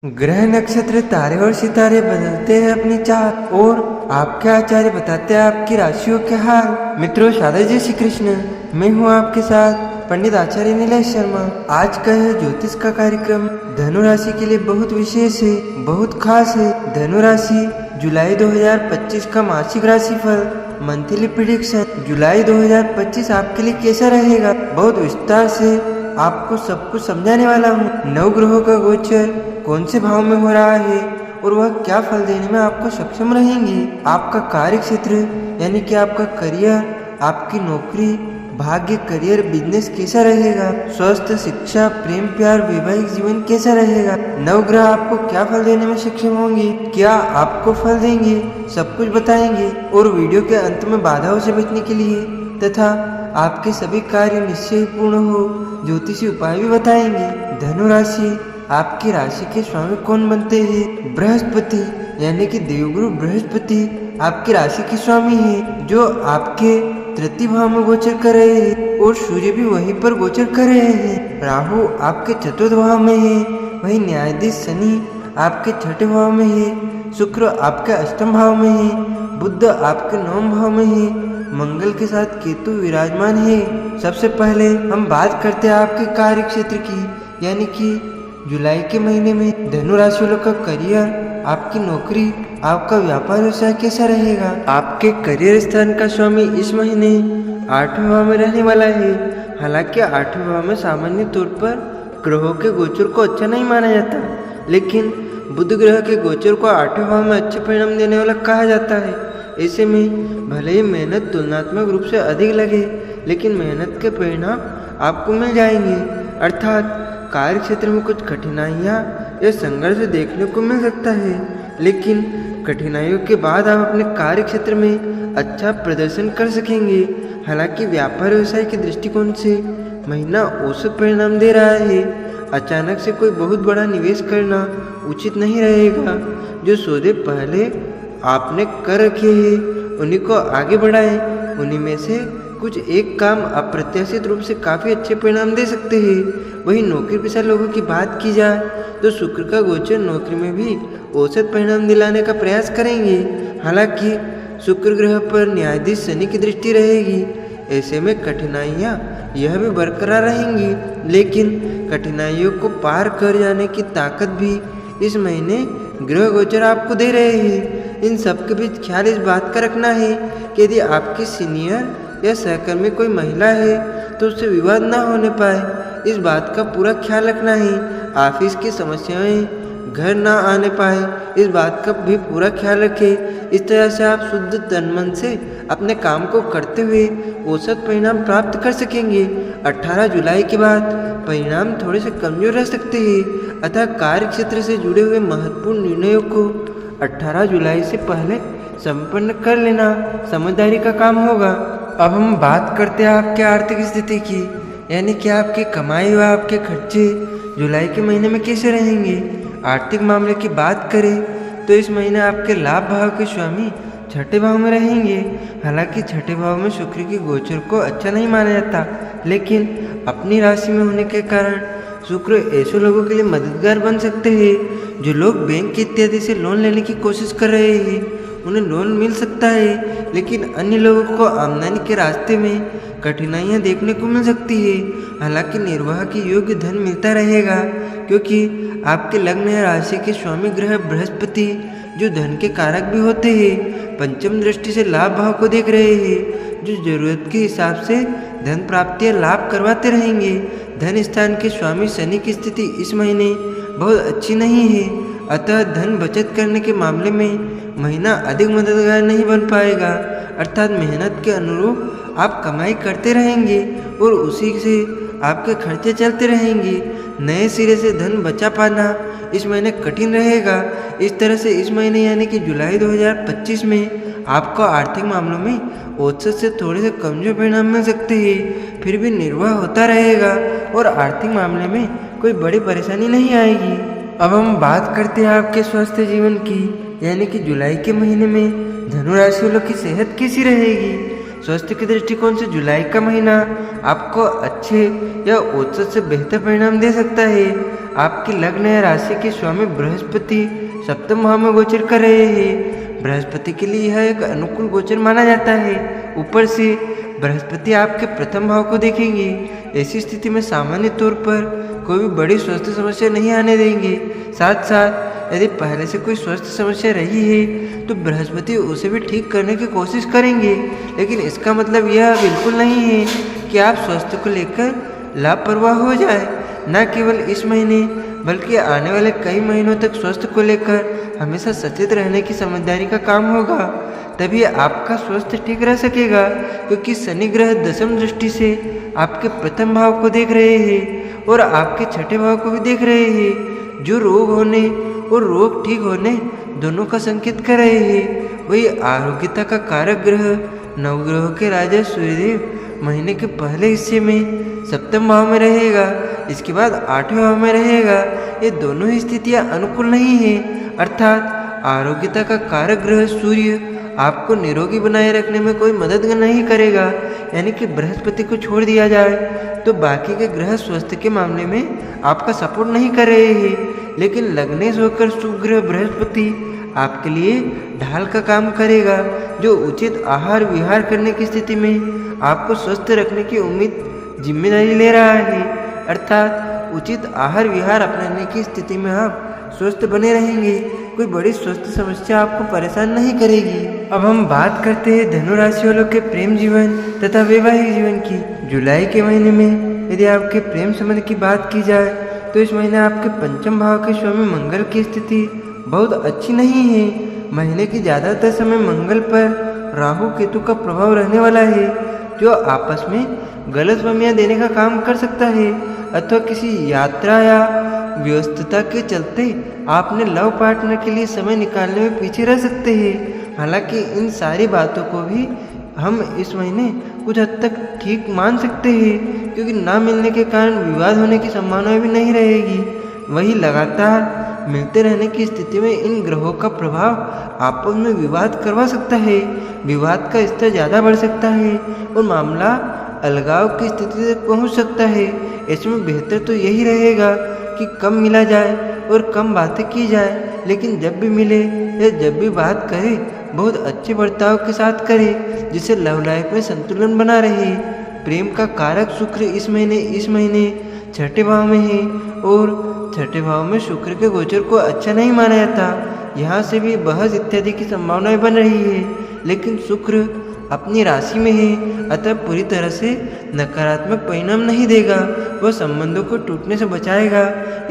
ग्रह नक्षत्र तारे और सितारे बदलते हैं अपनी चाल और आपके आचार्य बताते हैं आपकी राशियों के हाल। मित्रों, शारदा जय श्री कृष्ण। मैं हूँ आपके साथ पंडित आचार्य नीलेश शर्मा। आज का है ज्योतिष का कार्यक्रम धनु राशि के लिए बहुत विशेष है, बहुत खास है। धनु राशि जुलाई 2025 का मासिक राशिफल मंथली प्रिडिक्शन। जुलाई 2025 आपके लिए कैसा रहेगा, बहुत विस्तार से आपको सब कुछ समझाने वाला हूँ। नौ ग्रहों का गोचर कौन से भाव में हो रहा है और वह क्या फल देने में आपको सक्षम रहेंगे। आपका कार्य क्षेत्र यानी कि आपका करियर, आपकी नौकरी, भाग्य, करियर, बिजनेस कैसा रहेगा। स्वास्थ्य, शिक्षा, प्रेम, प्यार, वैवाहिक जीवन कैसा रहेगा। नवग्रह आपको क्या फल देने में सक्षम होंगे, क्या आपको फल देंगे, सब कुछ बताएंगे। और वीडियो के अंत में बाधाओं से बचने के लिए तथा आपके सभी कार्य निश्चय पूर्ण हो ज्योतिषी उपाय भी बताएंगे। धनु राशि आपकी राशि के स्वामी कौन बनते हैं? बृहस्पति यानी कि देवगुरु बृहस्पति आपकी राशि के स्वामी है, जो आपके तृतीय भाव में गोचर कर रहे हैं और सूर्य भी वहीं पर गोचर कर रहे हैं। राहु आपके चतुर्थ भाव में है, वही न्यायाधीश शनि आपके छठे भाव में है, शुक्र आपके अष्टम भाव में है, बुध आपके नवम भाव में है, मंगल के साथ केतु विराजमान है। सबसे पहले हम बात करते हैं आपके कार्य क्षेत्र की, यानी कि जुलाई के महीने में धनु राशि वालों का करियर, आपकी नौकरी, आपका व्यापार व्यवसाय कैसा रहेगा। आपके करियर स्थान का स्वामी इस महीने 8वें भाव में रहने वाला है। हालांकि 8वें भाव में सामान्य तौर पर ग्रहों के गोचर को अच्छा नहीं माना जाता, लेकिन बुध ग्रह के गोचर को 8वें भाव में अच्छे परिणाम देने वाला कहा जाता है। ऐसे में भले ही मेहनत तुलनात्मक रूप से अधिक लगे, लेकिन मेहनत के परिणाम आपको मिल जाएंगे। अर्थात कार्य क्षेत्र में कुछ कठिनाइयाँ या संघर्ष देखने को मिल सकता है, लेकिन कठिनाइयों के बाद आप अपने कार्य क्षेत्र में अच्छा प्रदर्शन कर सकेंगे। हालांकि व्यापार व्यवसाय के दृष्टिकोण से महीना औसत परिणाम दे रहा है। अचानक से कोई बहुत बड़ा निवेश करना उचित नहीं रहेगा। जो सौदे पहले आपने कर रखे हैं उन्हीं को आगे बढ़ाएं। उन्हीं में से कुछ एक काम अप्रत्याशित रूप से काफ़ी अच्छे परिणाम दे सकते हैं। वहीं नौकरी पेशा लोगों की बात की जाए तो शुक्र का गोचर नौकरी में भी औसत परिणाम दिलाने का प्रयास करेंगे। हालांकि शुक्र ग्रह पर न्यायाधीश शनि की दृष्टि रहेगी। ऐसे में कठिनाइयाँ यह भी बरकरार रहेंगी, लेकिन कठिनाइयों को पार कर जाने की ताकत भी इस महीने ग्रह गोचर आपको दे रहे हैं। इन सब के बीच ख्याल इस बात का रखना है कि यदि आपकी सीनियर या सहकर्मी कोई महिला है तो उससे विवाद ना होने पाए, इस बात का पूरा ख्याल रखना है। ऑफिस की समस्याएं घर ना आने पाए, इस बात का भी पूरा ख्याल रखें। इस तरह से आप शुद्ध तन मन से अपने काम को करते हुए औसत परिणाम प्राप्त कर सकेंगे। 18 जुलाई के बाद परिणाम थोड़े से कमजोर रह सकते हैं, अतः कार्य क्षेत्र से जुड़े हुए महत्वपूर्ण निर्णयों को 18 जुलाई से पहले संपन्न कर लेना समझदारी का काम होगा। अब हम बात करते हैं आपके आर्थिक स्थिति की, यानी कि आपकी कमाई व आपके खर्चे जुलाई के महीने में कैसे रहेंगे। आर्थिक मामले की बात करें तो इस महीने आपके लाभ भाव के स्वामी छठे भाव में रहेंगे। हालांकि छठे भाव में शुक्र की गोचर को अच्छा नहीं माना जाता, लेकिन अपनी राशि में होने के कारण शुक्र ऐसे लोगों के लिए मददगार बन सकते हैं जो लोग बैंक इत्यादि से लोन लेने की कोशिश कर रहे हैं। उन्हें लोन मिल सकता है, लेकिन अन्य लोगों को आमदनी के रास्ते में कठिनाइयां देखने को मिल सकती है। हालांकि निर्वाह के योग्य धन मिलता रहेगा, क्योंकि आपके लग्न या राशि के स्वामी ग्रह बृहस्पति जो धन के कारक भी होते हैं, पंचम दृष्टि से लाभ भाव को देख रहे हैं, जो जरूरत के हिसाब से धन प्राप्ति या लाभ करवाते रहेंगे। धन स्थान के स्वामी शनि की स्थिति इस महीने बहुत अच्छी नहीं है, अतः धन बचत करने के मामले में महीना अधिक मददगार नहीं बन पाएगा। अर्थात मेहनत के अनुरूप आप कमाई करते रहेंगे और उसी से आपके खर्चे चलते रहेंगे। नए सिरे से धन बचा पाना इस महीने कठिन रहेगा। इस तरह से इस महीने यानी कि जुलाई 2025 में आपको आर्थिक मामलों में औसत से थोड़े से कमजोर परिणाम मिल सकते हैं, फिर भी निर्वाह होता रहेगा और आर्थिक मामले में कोई बड़ी परेशानी नहीं आएगी। अब हम बात करते हैं आपके स्वास्थ्य जीवन की, यानी कि जुलाई के महीने में धनु राशि वालों की सेहत कैसी रहेगी। स्वास्थ्य के दृष्टिकोण से जुलाई का महीना आपको अच्छे या औसत से बेहतर परिणाम दे सकता है। आपकी लग्न या राशि के स्वामी बृहस्पति सप्तम भाव में गोचर कर रहे हैं। बृहस्पति के लिए यह एक अनुकूल गोचर माना जाता है। ऊपर से बृहस्पति आपके प्रथम भाव को देखेंगे। ऐसी स्थिति में सामान्य तौर पर कोई भी बड़ी स्वास्थ्य समस्या नहीं आने देंगे। साथ साथ यदि पहले से कोई स्वास्थ्य समस्या रही है तो बृहस्पति उसे भी ठीक करने की कोशिश करेंगे। लेकिन इसका मतलब यह बिल्कुल नहीं है कि आप स्वास्थ्य को लेकर लापरवाह हो जाए। न केवल इस महीने बल्कि आने वाले कई महीनों तक स्वास्थ्य को लेकर हमेशा सचेत रहने की समझदारी का काम होगा। तभी आपका स्वास्थ्य ठीक रह सकेगा, क्योंकि शनि ग्रह दशम दृष्टि से आपके प्रथम भाव को देख रहे हैं और आपके छठे भाव को भी देख रहे हैं, जो रोग होने और रोग ठीक होने दोनों का संकेत कर रहे हैं। वही आरोग्यता का कारक ग्रह नवग्रहों के राजा सूर्यदेव महीने के पहले हिस्से में सप्तम भाव में रहेगा, इसके बाद आठवें भाव में रहेगा। ये दोनों ही स्थितियां अनुकूल नहीं है। अर्थात आरोग्यता का कारक ग्रह सूर्य आपको निरोगी बनाए रखने में कोई मदद नहीं करेगा। यानी कि बृहस्पति को छोड़ दिया जाए तो बाकी के ग्रह स्वास्थ्य के मामले में आपका सपोर्ट नहीं कर रहे हैं। लेकिन लग्नेश होकर सुग्रह बृहस्पति आपके लिए ढाल का काम करेगा, जो उचित आहार विहार करने की स्थिति में आपको स्वस्थ रखने की जिम्मेदारी ले रहा है। अर्थात उचित आहार विहार अपनाने की स्थिति में आप स्वस्थ बने रहेंगे। कोई बड़ी स्वास्थ्य समस्या आपको परेशान नहीं करेगी। अब हम बात करते हैं धनु राशि वालों के प्रेम जीवन तथा वैवाहिक जीवन की। जुलाई के महीने में यदि आपके प्रेम संबंध की बात की जाए तो इस महीने आपके पंचम भाव के स्वामी मंगल की स्थिति बहुत अच्छी नहीं है। महीने की ज़्यादातर समय मंगल पर राहु केतु का प्रभाव रहने वाला है, जो आपस में गलतफहमियां देने का काम कर सकता है, अथवा किसी यात्रा या व्यस्तता के चलते आपने लव पार्टनर के लिए समय निकालने में पीछे रह सकते हैं। हालांकि इन सारी बातों को भी हम इस महीने कुछ हद तक ठीक मान सकते हैं, क्योंकि ना मिलने के कारण विवाद होने की संभावना भी नहीं रहेगी। वही लगातार मिलते रहने की स्थिति में इन ग्रहों का प्रभाव आपस में विवाद करवा सकता है। विवाद का स्तर ज़्यादा बढ़ सकता है और मामला अलगाव की स्थिति तक पहुंच सकता है। इसमें बेहतर तो यही रहेगा कि कम मिला जाए और कम बातें की जाए, लेकिन जब भी मिले या जब भी बात करे बहुत अच्छे बर्ताव के साथ करे, जिससे लव लाइफ में संतुलन बना रहे। प्रेम का कारक शुक्र इस महीने छठे भाव में है और छठे भाव में शुक्र के गोचर को अच्छा नहीं माना जाता। यहाँ से भी बहस इत्यादि की संभावनाएं बन रही है, लेकिन शुक्र अपनी राशि में है, अतः पूरी तरह से नकारात्मक परिणाम नहीं देगा। वह संबंधों को टूटने से बचाएगा।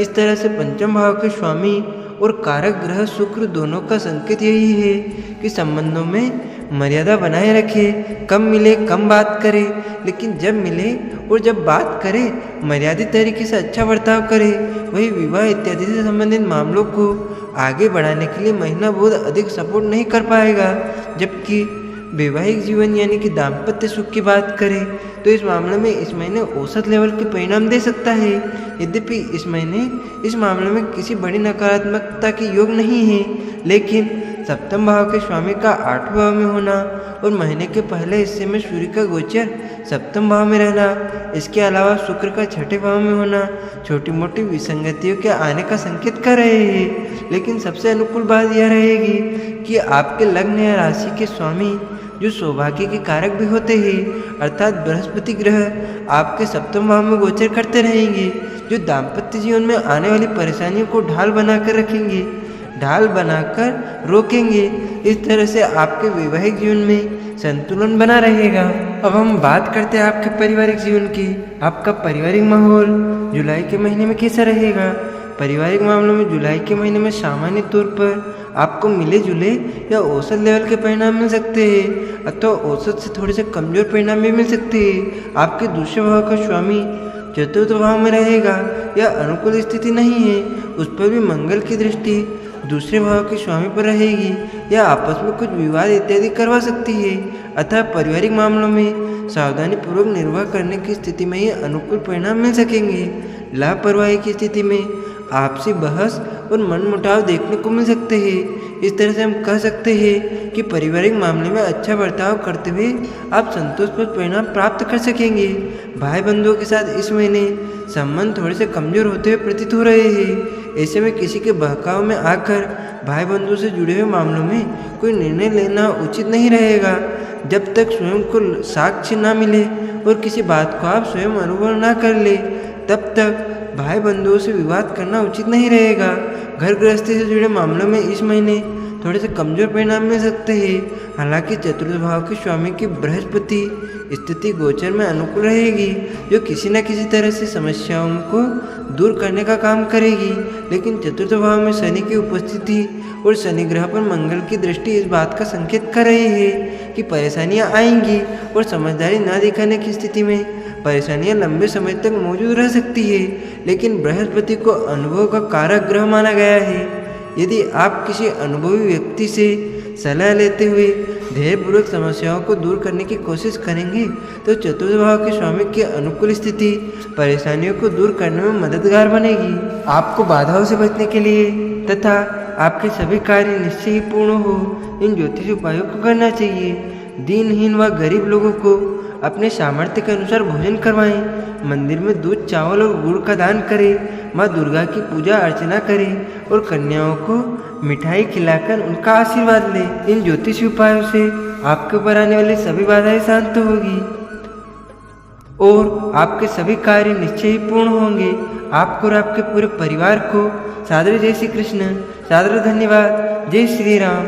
इस तरह से पंचम भाव के स्वामी और कारक ग्रह शुक्र दोनों का संकेत यही है कि संबंधों में मर्यादा बनाए रखे। कम मिले कम बात करे, लेकिन जब मिले और जब बात करे मर्यादित तरीके से अच्छा बर्ताव करे। वही विवाह इत्यादि से संबंधित मामलों को आगे बढ़ाने के लिए महीना बहुत अधिक सपोर्ट नहीं कर पाएगा। जबकि वैवाहिक जीवन यानी कि दाम्पत्य सुख की बात करें तो इस मामले में इस महीने औसत लेवल के परिणाम दे सकता है। यद्यपि इस महीने इस मामले में किसी बड़ी नकारात्मकता के योग नहीं है, लेकिन सप्तम भाव के स्वामी का आठवें भाव में होना और महीने के पहले हिस्से में सूर्य का गोचर सप्तम भाव में रहना, इसके अलावा शुक्र का छठे भाव में होना छोटी मोटी विसंगतियों के आने का संकेत कर रहे हैं। लेकिन सबसे अनुकूल बात यह रहेगी कि आपके लग्न या राशि के स्वामी जो सौभाग्य के कारक भी होते हैं, अर्थात बृहस्पति ग्रह आपके सप्तम भाव में गोचर करते रहेंगे, जो दाम्पत्य जीवन में आने वाली परेशानियों को ढाल बनाकर रखेंगे, ढाल बनाकर रोकेंगे। इस तरह से आपके वैवाहिक जीवन में संतुलन बना रहेगा। अब हम बात करते हैं आपके पारिवारिक जीवन की। आपका पारिवारिक माहौल जुलाई के महीने में कैसा रहेगा? पारिवारिक मामलों में जुलाई के महीने में सामान्य तौर पर आपको मिले जुले या औसत लेवल के परिणाम मिल सकते हैं, अथवा औसत से थोड़े से कमजोर परिणाम भी मिल सकते हैं। आपके दूसरे भाव का स्वामी चतुर्थ भाव में रहेगा या अनुकूल स्थिति नहीं है, उस पर भी मंगल की दृष्टि दूसरे भाव के स्वामी पर रहेगी या आपस में कुछ विवाद इत्यादि करवा सकती है। अतः पारिवारिक मामलों में सावधानी पूर्वक निर्वाह करने की स्थिति में ही अनुकूल परिणाम मिल सकेंगे। लापरवाही की स्थिति में आपसी बहस और मनमुटाव देखने को मिल सकते हैं। इस तरह से हम कह सकते हैं कि पारिवारिक मामले में अच्छा बर्ताव करते हुए आप संतोषप्रद परिणाम प्राप्त कर सकेंगे। भाई बंधुओं के साथ इस महीने संबंध थोड़े से कमजोर होते हुए प्रतीत हो रहे हैं। ऐसे में किसी के बहकाव में आकर भाई बंधुओं से जुड़े हुए मामलों में कोई निर्णय लेना उचित नहीं रहेगा। जब तक स्वयं को साक्ष्य न मिले और किसी बात को आप स्वयं अनुभव न कर ले, तब तक भाई बंधुओं से विवाद करना उचित नहीं रहेगा। घर गृहस्थी से जुड़े मामलों में इस महीने थोड़े से कमजोर परिणाम मिल सकते हैं। हालांकि चतुर्थ भाव के स्वामी की बृहस्पति स्थिति गोचर में अनुकूल रहेगी, जो किसी न किसी तरह से समस्याओं को दूर करने का काम करेगी। लेकिन चतुर्थ भाव में शनि की उपस्थिति और शनि ग्रह पर मंगल की दृष्टि इस बात का संकेत कर रही है कि परेशानियां आएंगी और समझदारी न दिखाने की स्थिति में परेशानियां लंबे समय तक मौजूद रह सकती है। लेकिन बृहस्पति को अनुभव का कारक ग्रह माना गया है। यदि आप किसी अनुभवी व्यक्ति से सलाह लेते हुए धैर्यपूर्वक समस्याओं को दूर करने की कोशिश करेंगे तो चतुर्थ भाव के स्वामी की अनुकूल स्थिति परेशानियों को दूर करने में मददगार बनेगी। आपको बाधाओं से बचने के लिए तथा आपके सभी कार्य निश्चय ही पूर्ण हो, इन ज्योतिष उपायों को करना चाहिए। दीनहीन व गरीब लोगों को अपने सामर्थ्य के अनुसार भोजन करवाएं। मंदिर में दूध, चावल और गुड़ का दान करें। माँ दुर्गा की पूजा अर्चना करें और कन्याओं को मिठाई खिलाकर उनका आशीर्वाद लें। इन ज्योतिषी उपायों से आपके ऊपर आने वाली सभी बाधाएं शांत होगी और आपके सभी कार्य निश्चय ही पूर्ण होंगे। आपको और आपके पूरे परिवार को सादर जय श्री कृष्ण, सादर धन्यवाद। जय श्री राम।